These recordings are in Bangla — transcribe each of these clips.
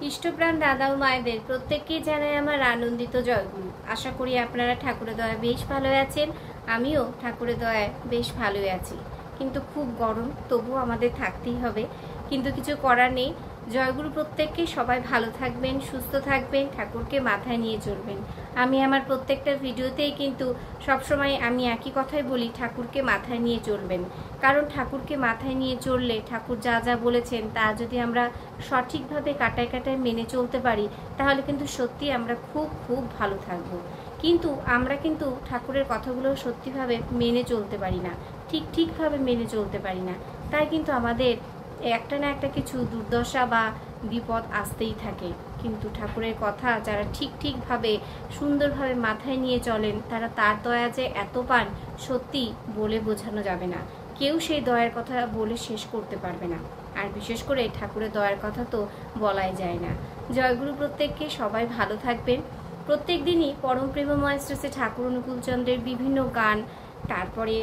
ইষ্টপ্রাণ দাদা ও মায়েদের প্রত্যেককে জানাই আমার আনন্দিত জয়গুরু। আশা করি আপনারা ঠাকুরের দয়ায় বেশ ভালো আছেন। আমিও ঠাকুরের দয়ায় বেশ ভালোই আছি, কিন্তু খুব গরম, তবুও আমাদের থাকতেই হবে, কিন্তু কিছু করার নেই। জয়গুরু প্রত্যেককে সবাই ভালো থাকবেন, সুস্থ থাকবেন, ঠাকুরকে মাথায় নিয়ে চলবেন। আমি আমার প্রত্যেকটা ভিডিওতেই কিন্তু সবসময় আমি একই কথাই বলি, ঠাকুরকে মাথায় নিয়ে চলবেন। কারণ ঠাকুরকে মাথায় নিয়ে চললে ঠাকুর যা যা বলেছেন তা যদি আমরা সঠিকভাবে কাটায় কাটায় মেনে চলতে পারি, তাহলে কিন্তু সত্যি আমরা খুব খুব ভালো থাকবো। কিন্তু আমরা কিন্তু ঠাকুরের কথাগুলো সত্যিভাবে মেনে চলতে পারি না, ঠিকভাবে মেনে চলতে পারি না। তাই কিন্তু আমাদের একটা না একটা কিছু দুর্দশা বা বিপদ আসতেই থাকে। কিন্তু ঠাকুরের কথা যারা ঠিকভাবে সুন্দরভাবে মাথায় নিয়ে চলেন, তারা তার দয়া যে এত পান, সত্যি বলে বোঝানো যাবে না। কেউ সেই দয়ার কথা বলে শেষ করতে পারবে না। আর বিশেষ করে ঠাকুরের দয়ার কথা তো বলাই যায় না। জয়গুরু প্রত্যেককে সবাই ভালো থাকবেন। প্রত্যেক দিনই পরম প্রেমময় শ্রী ঠাকুর অনুকূলচন্দ্রের বিভিন্ন গান, তারপরে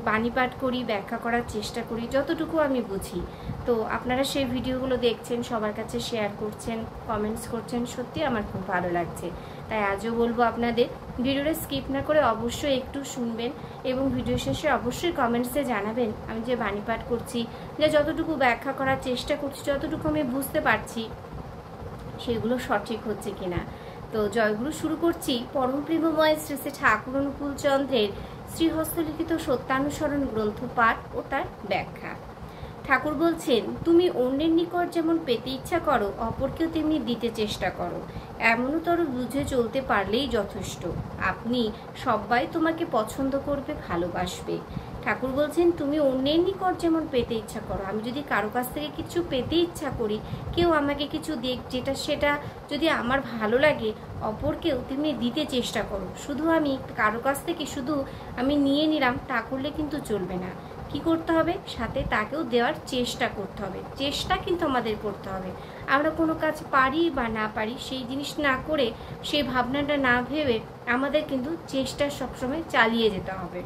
বাণী পাঠ করি, ব্যাখ্যা করার চেষ্টা করি যতটুকু আমি বুঝি। তো আপনারা সেই ভিডিওগুলো দেখছেন, সবার কাছে শেয়ার করছেন, কমেন্টস করছেন, সত্যি আমার খুব ভালো লাগছে। তাই আজও বলবো আপনাদের ভিডিওটা স্কিপ না করে অবশ্যই একটু শুনবেন এবং ভিডিও শেষে অবশ্যই কমেন্টসে জানাবেন আমি যে বাণী পাঠ করছি, যে যতটুকু ব্যাখ্যা করার চেষ্টা করছি, যতটুকু আমি বুঝতে পারছি সেগুলো সঠিক হচ্ছে কিনা। তো জয়গুরু শুরু করছি পরম প্রেমময় শ্রী শ্রী ঠাকুর অনুকূলচন্দ্রের শ্রীহস্তলিখিত সত্যানুসরণ গ্রন্থ পাঠ ও তার ব্যাখ্যা। ঠাকুর বলছেন, তুমি অন্যের নিকট যেমন পেতে ইচ্ছা করো, অপরকেও তেমনি দিতে চেষ্টা করো। এমনতর বুঝে চলতে পারলেই যথেষ্ট। আপনি সবাই তোমাকে পছন্দ করবে, ভালোবাসবে। ঠাকুর বলছেন, তুমি অন্যের নিকট যেমন পেতে ইচ্ছা করো, আমি যদি কারো কাছ থেকে কিছু পেতে ইচ্ছা করি, কেউ আমাকে কিছু দেখ, সেটা যদি আমার ভালো লাগে, অপরকেও তেমনি দিতে চেষ্টা করো। শুধু আমি কারো কাছ থেকে শুধু আমি নিয়ে নিলাম তা করলে কিন্তু চলবে না। কি করতে হবে? সাথে তাকেও দেওয়ার চেষ্টা করতে হবে। চেষ্টা কিন্তু আমাদের করতে হবে। আমরা কোনো কাজ পারি বা না পারি সেই জিনিস না করে, সেই ভাবনাটা না ভেবে আমাদের কিন্তু চেষ্টা সবসময় চালিয়ে যেতে হবে।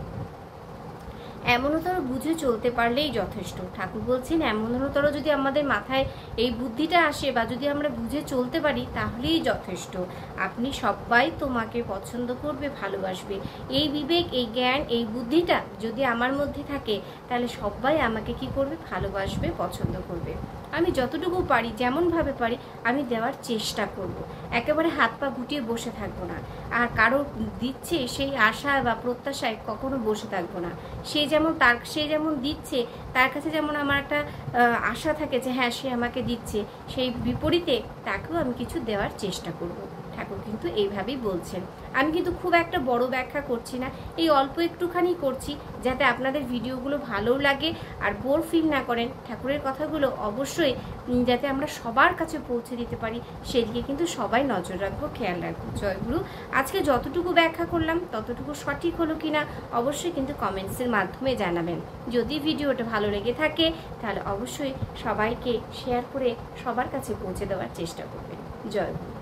এমনতর বুঝে চলতে পারলেই যথেষ্ট। ঠাকুর বলছেন, এমনতর যদি আমাদের মাথায় এই বুদ্ধিটা আসে বা যদি আমরা বুঝে চলতে পারি, তাহলেই যথেষ্ট। আপনি সবাই তোমাকে পছন্দ করবে, ভালোবাসবে। এই বিবেক, এই জ্ঞান, এই বুদ্ধিটা যদি আমার মধ্যে থাকে, তাহলে সবাই আমাকে কি করবে? ভালোবাসবে, পছন্দ করবে। আমি যতটুকু পারি, যেমনভাবে পারি আমি দেওয়ার চেষ্টা করব। একেবারে হাত পা গুটিয়ে বসে থাকবো না। আর কারো দিচ্ছে সেই আশা বা প্রত্যাশায় কখনো বসে থাকবো না। সে যেমন দিচ্ছে, তার কাছে যেমন আমার একটা আশা থাকে যে হ্যাঁ সে আমাকে দিচ্ছে, সেই বিপরীতে তাকেও আমি কিছু দেওয়ার চেষ্টা করব। ঠাকুর কিন্তু এইভাবেই বলছেন। আমি কিন্তু খুব একটা বড় ব্যাখ্যা করছি না, এই অল্প একটুখানি করছি, যাতে আপনাদের ভিডিওগুলো ভালোও লাগে আর বোর ফিল না করেন। ঠাকুরের কথাগুলো অবশ্যই যাতে আমরা সবার কাছে পৌঁছে দিতে পারি, সেদিকে কিন্তু সবাই নজর রাখবো, খেয়াল রাখবো। জয়গুরু, আজকে যতটুকু ব্যাখ্যা করলাম ততটুকু সঠিক হলো কিনা অবশ্যই কিন্তু কমেন্টসের মাধ্যমে জানাবেন। যদি ভিডিওটা ভালো লেগে থাকে তাহলে অবশ্যই সবাইকে শেয়ার করে সবার কাছে পৌঁছে দেওয়ার চেষ্টা করবেন। জয়গুরু।